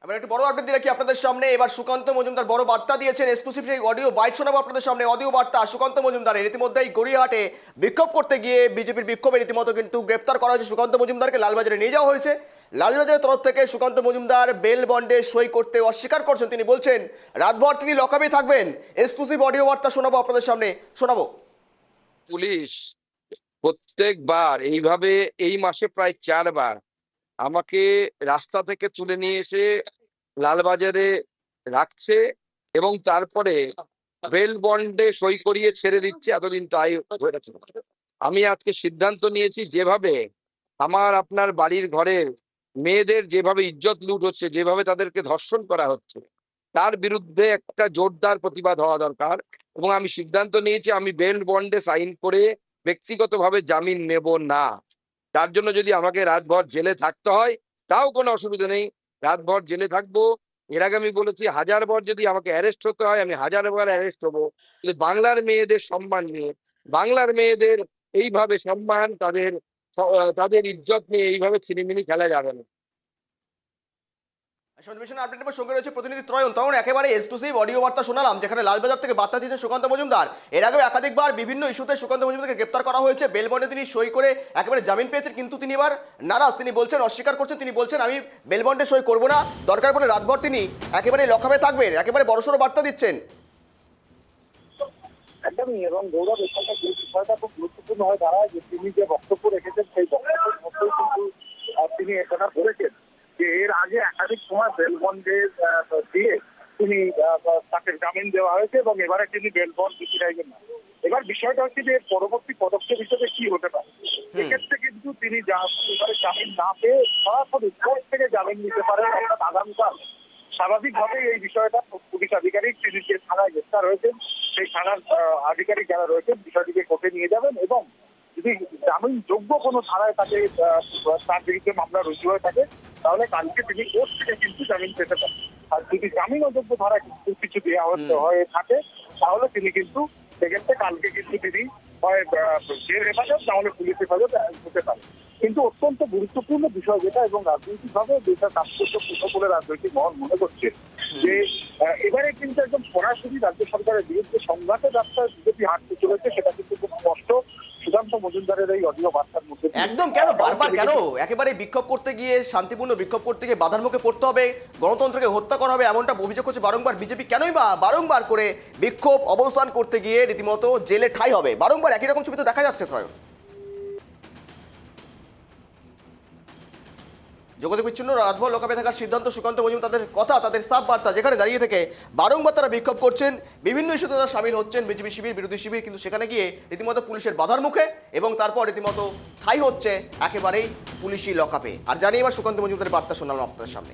এবার একটু বড় আপডেট দিলে কি আপনাদের সামনে এবার সুকান্ত মজুমদার বড় বার্তা দিয়েছেন। এক্সক্লুসিভ সেই অডিও বাইট শোনাবো আপনাদের সামনে। অডিও বার্তা সুকান্ত মজুমদারের। ইতিমধ্যেই গড়িয়াহাটে বিক্ষোভ করতে গিয়ে বিজেপির বিক্ষোভে রীতিমতো কিন্তু গ্রেপ্তার করা হয়েছে সুকান্ত মজুমদারকে। লালবাজারে নিয়ে যাওয়া হয়েছে। লালবাজারের তরফ থেকে সুকান্ত মজুমদার বেল বন্ডে সই করতে অস্বীকার করছেন। তিনি বলছেন রাতভর তিনি লকআপে থাকবেন। এক্সক্লুসিভ অডিও বার্তা শোনাবো আপনাদের সামনে, শোনাবো। পুলিশ প্রত্যেকবার এইভাবে এই মাসে প্রায় 4বার আমাকে রাস্তা থেকে তুলে নিয়ে এসে লালবাজারে রাখছে এবং তারপরে বেল বন্ডে সই করিয়ে ছেড়ে দিচ্ছে। এতদিন তাই হয়েছে। আমি আজকে সিদ্ধান্ত নিয়েছি, যেভাবে আমার আপনার বাড়ির ঘরের মেয়েদের যেভাবে ইজ্জত লুট হচ্ছে, যেভাবে তাদেরকে ধর্ষণ করা হচ্ছে, তার বিরুদ্ধে একটা জোরদার প্রতিবাদ হওয়া দরকার। এবং আমি সিদ্ধান্ত নিয়েছি আমি বেল বন্ডে সাইন করে ব্যক্তিগতভাবে জামিন নেব না। তার জন্য যদি আমাকে রাতভর জেলে থাকতে হয় তাও কোনো অসুবিধা নেই, রাতভর জেলে থাকবো। এর আগে আমি বলেছি 1000 বার যদি আমাকে অ্যারেস্ট হতে হয় আমি 1000 বার অ্যারেস্ট হবো। কিন্তু বাংলার মেয়েদের সম্মান নিয়ে, বাংলার মেয়েদের এইভাবে সম্মান, তাদের ইজ্জত নিয়ে এইভাবে ছিনিমিনি খেলা যাবে না। আপডেটের সঙ্গে রয়েছে প্রতিনিধি ত্রয়ন। তখন একেবারে এক্সক্লুসিভ অডিও বার্তা শোনালাম যেখানে লালবাজার থেকে বার্তা দিয়েছেন সুকান্ত মজুমদার। এর আগেও একাধিকবার বিভিন্ন ইস্যুতে সুকান্ত মজুমদারকে গ্রেপ্তার করা হয়েছে। বেল বন্ডে তিনি সই করে একেবারে জামিন পেয়েছেন, কিন্তু তিনি এবার নারাজ। তিনি বলছেন, অস্বীকার করছেন। তিনি বলছেন আমি বেল বন্ডে সই করবো না, দরকার পড়লে রাতভর তিনি একেবারে লকআপে থাকবেন। একেবারে বড়সড় বার্তা দিচ্ছেন। একদমই। এবং গৌরব, এখানকার যে বিষয়টা খুব গুরুত্বপূর্ণ হয়ে দাঁড়ায় যে তিনি যে বক্তব্য রেখেছেন সেই বক্তব্যের মধ্যেই কিন্তু তিনি এটা বলেছেন যে এর আগে একাধিক সময় বেল বন্ডে দিয়ে তিনি তাকে জামিন দেওয়া হয়েছে এবং এবারে তিনি বেল বন্ড দিতে চাইবেন না। এবার বিষয়টা হচ্ছে যে পরবর্তী পদক্ষেপ হিসেবে কি হতে পারে। সেক্ষেত্রে কিন্তু তিনি এবারে জামিন না পেয়ে সরাসরি কোর্ট থেকে জামিন নিতে পারেন। অর্থাৎ আগামীকাল স্বাভাবিকভাবেই এই বিষয়টা পুলিশ আধিকারিক তিনি যে থানায় গ্রেফতার হয়েছেন সেই থানার আধিকারিক যারা রয়েছেন বিষয়টিকে কোর্টে নিয়ে যাবেন এবং যদি জামিন যোগ্য কোনো ধারায় তাকে তার বিরুদ্ধে মামলা রুজু হয়ে থাকে তাহলে কালকে তিনি কোর্ট থেকে কিন্তু জামিন পেতে পারেন। আর যদি জামিন অযোগ্য ধারায় কিছু দেওয়া হয়ে থাকে তাহলে তিনি কিন্তু সেক্ষেত্রে কালকে কিন্তু তিনি হয় জেল হেফাজত নাহলে পুলিশ হেফাজত হতে পারে। কিন্তু অত্যন্ত গুরুত্বপূর্ণ বিষয় যেটা, এবং রাজনৈতিকভাবে যেটা তাৎপর্যপূর্ণ বলে রাজনৈতিক মহল মনে করছে যে এবারে কিন্তু একদম সরাসরি রাজ্য সরকারের বিরুদ্ধে সংঘাতের রাস্তায় বিজেপি হাঁটতে চলেছে, সেটা কিন্তু খুব স্পষ্ট সুকান্ত মজুমদারের এই অডিও বার্তার মধ্যে। একদম। কেন বারবার কেন একেবারে বিক্ষোভ করতে গিয়ে, শান্তিপূর্ণ বিক্ষোভ করতে গিয়ে বাধার মুখে পড়তে হবে, গণতন্ত্রকে হত্যা করা হবে, এমনটা অভিযোগ করছে বারংবার বিজেপি। কেনই বা বারংবার করে বিক্ষোভ অবস্থান করতে গিয়ে রীতিমতো জেলে ঠাঁই হবে? বারংবার একই রকম ছবি তো দেখা যাচ্ছে। ত্রয়ন, যোগাযোগ বিচ্ছিন্ন, রাতভর লকআপে থাকার সিদ্ধান্ত সুকান্ত মজুমদারের কথা, তাদের সাফ বার্তা, যেখানে দাঁড়িয়ে থেকে বারংবার তারা বিক্ষোভ করছেন, বিভিন্ন ইস্যুতে তারা সামিল হচ্ছেন, বিজেপি শিবির, বিরোধী শিবির, কিন্তু সেখানে গিয়ে রীতিমতো পুলিশের বাধার মুখে এবং তারপর রীতিমতো ঠাঁই হচ্ছে একেবারেই পুলিশি লকআপে। আর জানিয়ে এবার সুকান্ত মজুমদারের বার্তা শোনালাম আপনাদের সামনে।